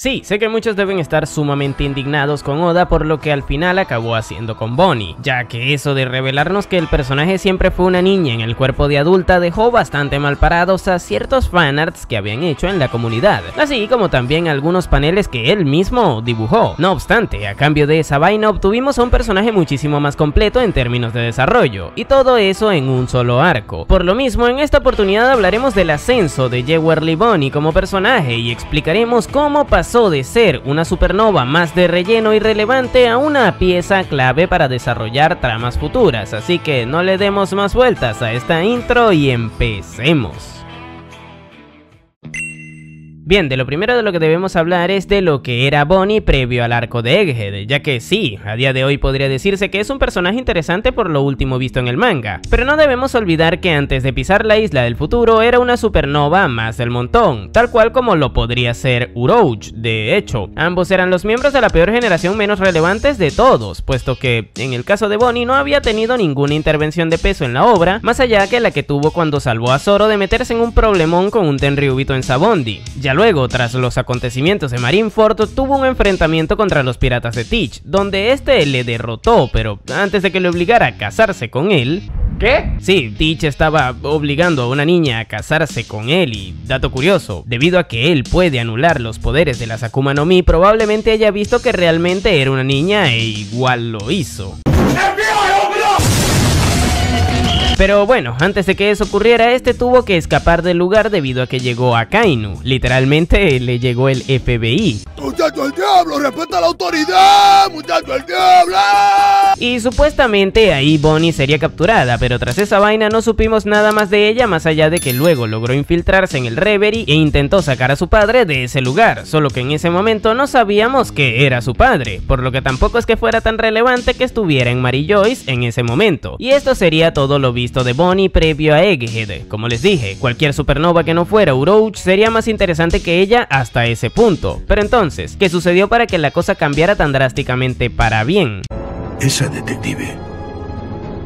Sí, sé que muchos deben estar sumamente indignados con Oda por lo que al final acabó haciendo con Bonnie, ya que eso de revelarnos que el personaje siempre fue una niña en el cuerpo de adulta dejó bastante mal parados a ciertos fanarts que habían hecho en la comunidad, así como también algunos paneles que él mismo dibujó. No obstante, a cambio de esa vaina obtuvimos a un personaje muchísimo más completo en términos de desarrollo, y todo eso en un solo arco. Por lo mismo, en esta oportunidad hablaremos del ascenso de Yewerly Bonnie como personaje y explicaremos cómo pasó de ser una supernova más de relleno irrelevante a una pieza clave para desarrollar tramas futuras, así que no le demos más vueltas a esta intro y empecemos. Bien, de lo primero de lo que debemos hablar es de lo que era Bonnie previo al arco de Egghead, ya que sí, a día de hoy podría decirse que es un personaje interesante por lo último visto en el manga, pero no debemos olvidar que antes de pisar la isla del futuro era una supernova más del montón, tal cual como lo podría ser Urouge. De hecho, ambos eran los miembros de la peor generación menos relevantes de todos, puesto que en el caso de Bonnie no había tenido ninguna intervención de peso en la obra, más allá que la que tuvo cuando salvó a Zoro de meterse en un problemón con un Tenryubito en Sabondi. Ya luego, tras los acontecimientos de Marineford, tuvo un enfrentamiento contra los piratas de Teach, donde este le derrotó, pero antes de que le obligara a casarse con él... ¿Qué? Sí, Teach estaba obligando a una niña a casarse con él y, dato curioso, debido a que él puede anular los poderes de las Akuma no Mi, probablemente haya visto que realmente era una niña e igual lo hizo. Pero bueno, antes de que eso ocurriera, este tuvo que escapar del lugar debido a que llegó a Kainu. Literalmente le llegó el FBI. ¡Muchacho el diablo! ¡Respeta la autoridad! ¡Muchacho el diablo! Y supuestamente ahí Bonnie sería capturada, pero tras esa vaina no supimos nada más de ella, más allá de que luego logró infiltrarse en el Reverie e intentó sacar a su padre de ese lugar, solo que en ese momento no sabíamos que era su padre, por lo que tampoco es que fuera tan relevante que estuviera en Mary Joyce en ese momento. Y esto sería todo lo visto de Bonnie previo a Egghead. Como les dije, cualquier supernova que no fuera Urouge sería más interesante que ella hasta ese punto. Pero entonces, ¿qué sucedió para que la cosa cambiara tan drásticamente para bien? Esa detective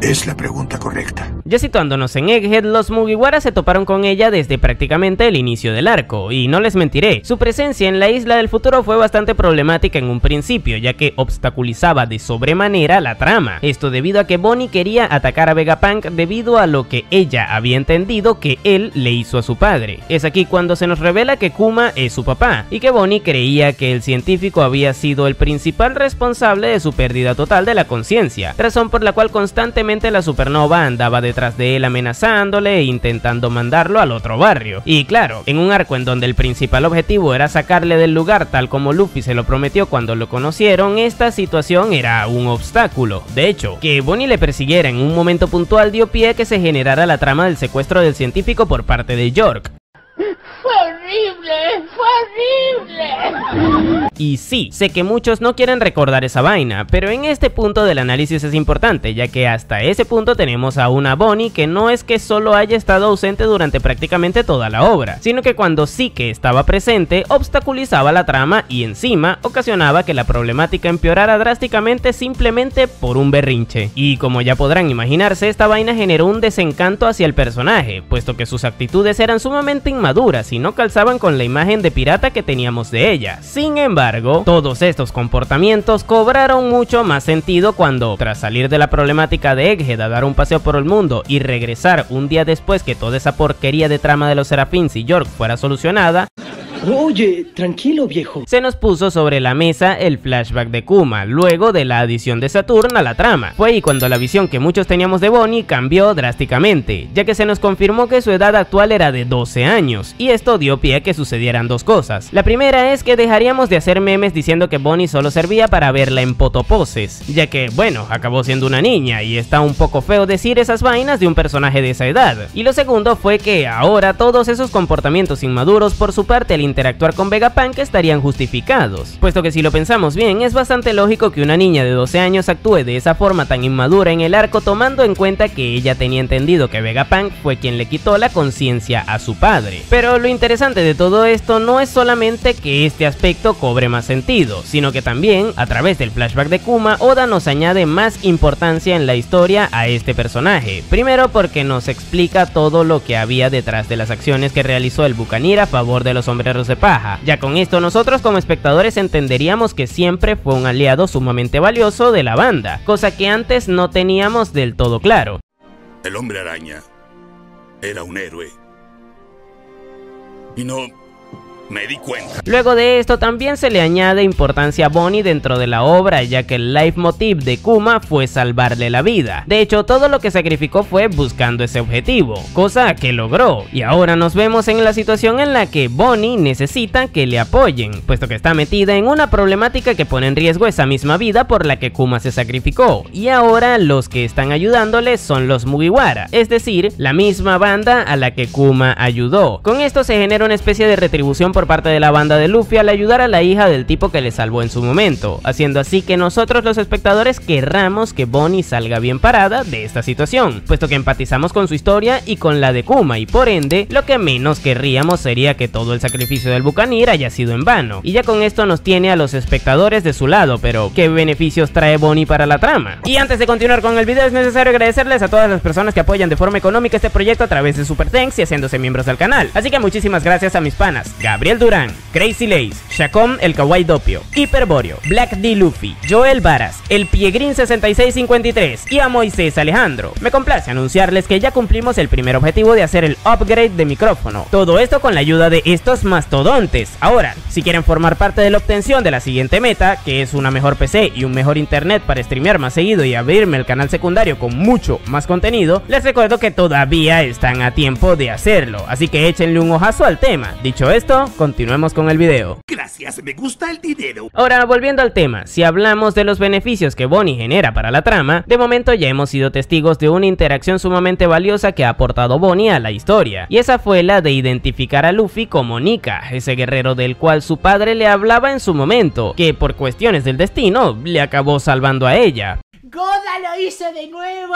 es la pregunta correcta. Ya situándonos en Egghead, los Mugiwara se toparon con ella desde prácticamente el inicio del arco, y no les mentiré, su presencia en la isla del futuro fue bastante problemática en un principio, ya que obstaculizaba de sobremanera la trama. Esto debido a que Bonnie quería atacar a Vegapunk debido a lo que ella había entendido que él le hizo a su padre. Es aquí cuando se nos revela que Kuma es su papá, y que Bonnie creía que el científico había sido el principal responsable de su pérdida total de la conciencia, razón por la cual constantemente la supernova andaba detrás de él amenazándole e intentando mandarlo al otro barrio. Y claro, en un arco en donde el principal objetivo era sacarle del lugar tal como Luffy se lo prometió cuando lo conocieron, esta situación era un obstáculo. De hecho, que Bonnie le persiguiera en un momento puntual dio pie a que se generara la trama del secuestro del científico por parte de York. ¡Fue horrible! ¡Fue horrible! Y sí, sé que muchos no quieren recordar esa vaina, pero en este punto del análisis es importante, ya que hasta ese punto tenemos a una Bonnie que no es que solo haya estado ausente durante prácticamente toda la obra, sino que cuando sí que estaba presente, obstaculizaba la trama y encima ocasionaba que la problemática empeorara drásticamente simplemente por un berrinche. Y como ya podrán imaginarse, esta vaina generó un desencanto hacia el personaje, puesto que sus actitudes eran sumamente inmaduras y no calzaban con la imagen de pirata que teníamos de ella. Sin embargo, todos estos comportamientos cobraron mucho más sentido cuando, tras salir de la problemática de Egghead a dar un paseo por el mundo y regresar un día después que toda esa porquería de trama de los Serafins y York fuera solucionada, Oye, tranquilo viejo. se nos puso sobre la mesa el flashback de Kuma, luego de la adición de Saturn a la trama. Fue ahí cuando la visión que muchos teníamos de Bonnie cambió drásticamente, ya que se nos confirmó que su edad actual era de 12 años, y esto dio pie a que sucedieran dos cosas. La primera es que dejaríamos de hacer memes diciendo que Bonnie solo servía para verla en potoposes, ya que, bueno, acabó siendo una niña, y está un poco feo decir esas vainas de un personaje de esa edad. Y lo segundo fue que ahora todos esos comportamientos inmaduros por su parte al interactuar con Vegapunk estarían justificados, puesto que si lo pensamos bien, es bastante lógico que una niña de 12 años actúe de esa forma tan inmadura en el arco, tomando en cuenta que ella tenía entendido que Vegapunk fue quien le quitó la conciencia a su padre. Pero lo interesante de todo esto no es solamente que este aspecto cobre más sentido, sino que también, a través del flashback de Kuma, Oda nos añade más importancia en la historia a este personaje. Primero porque nos explica todo lo que había detrás de las acciones que realizó el Buccaneer a favor de los hombres sombreros de paja. Ya con esto nosotros como espectadores entenderíamos que siempre fue un aliado sumamente valioso de la banda, cosa que antes no teníamos del todo claro. El Hombre Araña era un héroe. Y no me di cuenta. Luego de esto también se le añade importancia a Bonnie dentro de la obra, ya que el leitmotiv de Kuma fue salvarle la vida. De hecho, todo lo que sacrificó fue buscando ese objetivo, cosa que logró. Y ahora nos vemos en la situación en la que Bonnie necesita que le apoyen, puesto que está metida en una problemática que pone en riesgo esa misma vida por la que Kuma se sacrificó. Y ahora los que están ayudándole son los Mugiwara, es decir, la misma banda a la que Kuma ayudó. Con esto se genera una especie de retribución por parte de la banda de Luffy al ayudar a la hija del tipo que le salvó en su momento, haciendo así que nosotros los espectadores querramos que Bonnie salga bien parada de esta situación, puesto que empatizamos con su historia y con la de Kuma, y por ende lo que menos querríamos sería que todo el sacrificio del Buccaneer haya sido en vano. Y ya con esto nos tiene a los espectadores de su lado, pero ¿qué beneficios trae Bonnie para la trama? Y antes de continuar con el video es necesario agradecerles a todas las personas que apoyan de forma económica este proyecto a través de Super Thanks y haciéndose miembros del canal, así que muchísimas gracias a mis panas Gabriel Durán, Crazy Lace, Shacom el Kawaii Doppio, Hyperborio, Black D Luffy, Joel Varas, el Piegrin 6653 y a Moisés Alejandro. Me complace anunciarles que ya cumplimos el primer objetivo de hacer el upgrade de micrófono, todo esto con la ayuda de estos mastodontes. Ahora, si quieren formar parte de la obtención de la siguiente meta, que es una mejor PC y un mejor internet para streamear más seguido y abrirme el canal secundario con mucho más contenido, les recuerdo que todavía están a tiempo de hacerlo, así que échenle un ojazo al tema. Dicho esto, continuemos con el video. Gracias, me gusta el dinero. Ahora, volviendo al tema, si hablamos de los beneficios que Bonnie genera para la trama, de momento ya hemos sido testigos de una interacción sumamente valiosa que ha aportado Bonnie a la historia, y esa fue la de identificar a Luffy como Nika, ese guerrero del cual su padre le hablaba en su momento, que por cuestiones del destino le acabó salvando a ella. ¡Goda lo hizo de nuevo!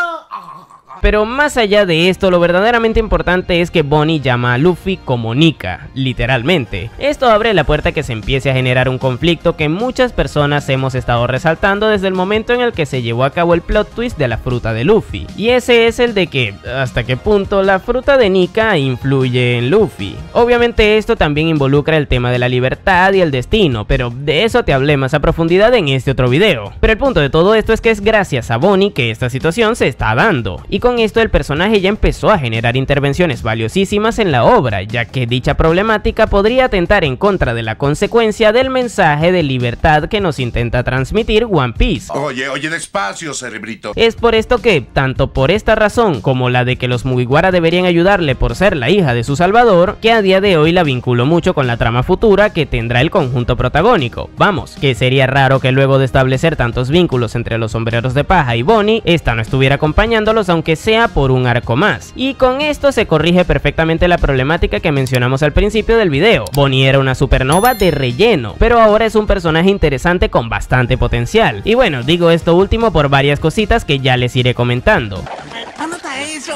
Pero más allá de esto, lo verdaderamente importante es que Bonnie llama a Luffy como Nika, literalmente. Esto abre la puerta a que se empiece a generar un conflicto que muchas personas hemos estado resaltando desde el momento en el que se llevó a cabo el plot twist de la fruta de Luffy. Y ese es el de que, hasta qué punto la fruta de Nika influye en Luffy. Obviamente esto también involucra el tema de la libertad y el destino, pero de eso te hablé más a profundidad en este otro video. Pero el punto de todo esto es que es gracias a Bonnie que esta situación se está dando, y con esto el personaje ya empezó a generar intervenciones valiosísimas en la obra, ya que dicha problemática podría atentar en contra de la consecuencia del mensaje de libertad que nos intenta transmitir One Piece. Oye, despacio, cerebrito. Es por esto que, tanto por esta razón como la de que los Mugiwara deberían ayudarle por ser la hija de su salvador, que a día de hoy la vinculo mucho con la trama futura que tendrá el conjunto protagónico. Vamos, que sería raro que luego de establecer tantos vínculos entre los sombreros de paja y Bonnie, esta no estuviera acompañándolos aunque sea por un arco más. Y con esto se corrige perfectamente la problemática que mencionamos al principio del video. Bonnie era una supernova de relleno, pero ahora es un personaje interesante con bastante potencial. Y bueno, digo esto último por varias cositas que ya les iré comentando. Anota eso.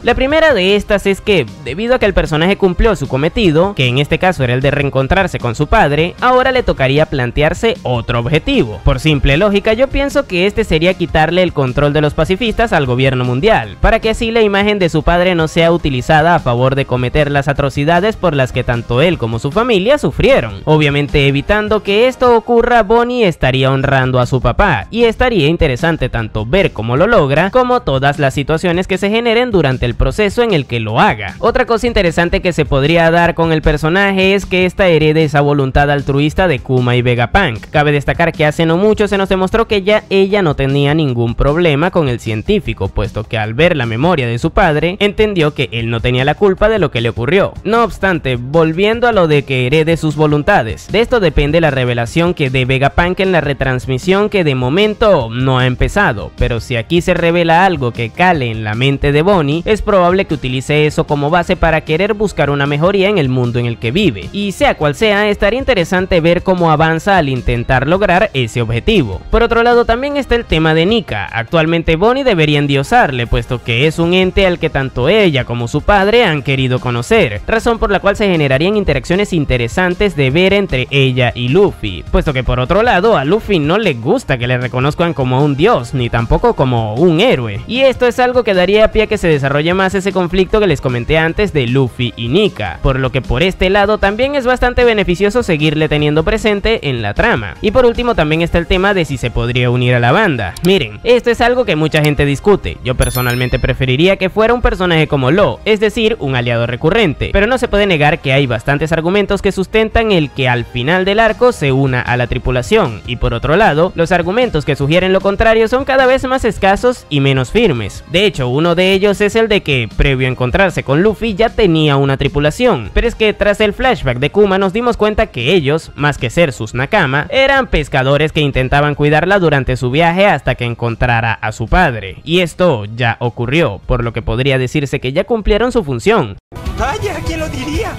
La primera de estas es que, debido a que el personaje cumplió su cometido, que en este caso era el de reencontrarse con su padre, ahora le tocaría plantearse otro objetivo. Por simple lógica, yo pienso que este sería quitarle el control de los pacifistas al gobierno mundial, para que así la imagen de su padre no sea utilizada a favor de cometer las atrocidades por las que tanto él como su familia sufrieron. Obviamente, evitando que esto ocurra, Bonnie estaría honrando a su papá, y estaría interesante tanto ver cómo lo logra, como todas las situaciones que se generen durante el proceso en el que lo haga. Otra cosa interesante que se podría dar con el personaje es que esta herede esa voluntad altruista de Kuma y Vegapunk. Cabe destacar que hace no mucho se nos demostró que ya ella no tenía ningún problema con el científico, puesto que al ver la memoria de su padre, entendió que él no tenía la culpa de lo que le ocurrió. No obstante, volviendo a lo de que herede sus voluntades, de esto depende la revelación que dé Vegapunk en la retransmisión, que de momento no ha empezado, pero si aquí se revela algo que cale en la mente de Bonnie, es probable que utilice eso como base para querer buscar una mejoría en el mundo en el que vive, y sea cual sea, estaría interesante ver cómo avanza al intentar lograr ese objetivo. Por otro lado, también está el tema de Nika. Actualmente Bonnie debería endiosarle, puesto que es un ente al que tanto ella como su padre han querido conocer, razón por la cual se generarían interacciones interesantes de ver entre ella y Luffy, puesto que por otro lado a Luffy no le gusta que le reconozcan como un dios, ni tampoco como un héroe, y esto es algo algo que daría pie a que se desarrolle más ese conflicto que les comenté antes de Luffy y Nika, por lo que por este lado también es bastante beneficioso seguirle teniendo presente en la trama. Y por último también está el tema de si se podría unir a la banda. Miren, esto es algo que mucha gente discute. Yo personalmente preferiría que fuera un personaje como Law, es decir, un aliado recurrente, pero no se puede negar que hay bastantes argumentos que sustentan el que al final del arco se una a la tripulación, y por otro lado, los argumentos que sugieren lo contrario son cada vez más escasos y menos firmes. De hecho, uno de ellos es el de que, previo a encontrarse con Luffy, ya tenía una tripulación, pero es que tras el flashback de Kuma nos dimos cuenta que ellos, más que ser sus nakama, eran pescadores que intentaban cuidarla durante su viaje hasta que encontrara a su padre, y esto ya ocurrió, por lo que podría decirse que ya cumplieron su función. Vaya, ¿quién lo diría?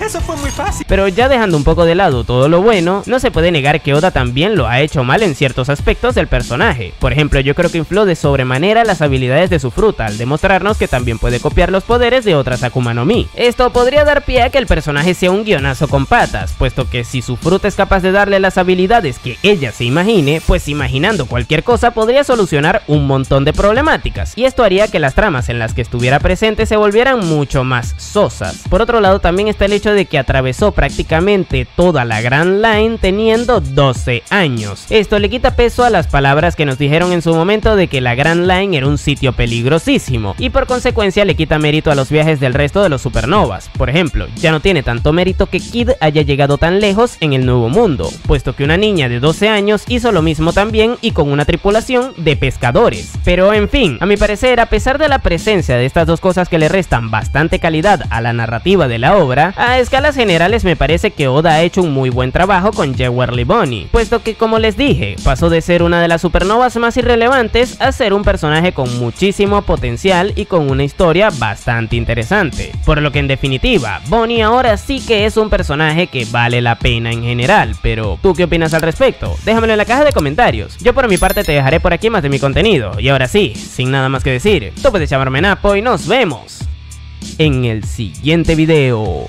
Eso fue muy fácil. Pero ya dejando un poco de lado todo lo bueno, no se puede negar que Oda también lo ha hecho mal en ciertos aspectos del personaje. Por ejemplo, yo creo que infló de sobremanera las habilidades de su fruta, al demostrarnos que también puede copiar los poderes de otras Akuma no Mi. Esto podría dar pie a que el personaje sea un guionazo con patas, puesto que si su fruta es capaz de darle las habilidades que ella se imagine, pues imaginando cualquier cosa podría solucionar un montón de problemáticas, y esto haría que las tramas en las que estuviera presente se volvieran mucho más sosas. Por otro lado, también está el hecho de que atravesó prácticamente toda la Grand Line teniendo 12 años. Esto le quita peso a las palabras que nos dijeron en su momento de que la Grand Line era un sitio peligrosísimo, y por consecuencia le quita mérito a los viajes del resto de los supernovas. Por ejemplo, ya no tiene tanto mérito que Kid haya llegado tan lejos en el Nuevo Mundo, puesto que una niña de 12 años hizo lo mismo también y con una tripulación de pescadores. Pero en fin, a mi parecer, a pesar de la presencia de estas dos cosas que le restan bastante calidad a la narrativa de la obra, a escalas generales me parece que Oda ha hecho un muy buen trabajo con Jewelry Bunny, puesto que, como les dije, pasó de ser una de las supernovas más irrelevantes a ser un personaje con muchísimo potencial y con una historia bastante interesante. Por lo que en definitiva, Bunny ahora sí que es un personaje que vale la pena en general. Pero ¿tú qué opinas al respecto? Déjamelo en la caja de comentarios. Yo por mi parte te dejaré por aquí más de mi contenido. Y ahora sí, sin nada más que decir, tú puedes llamarme Napo y nos vemos en el siguiente video.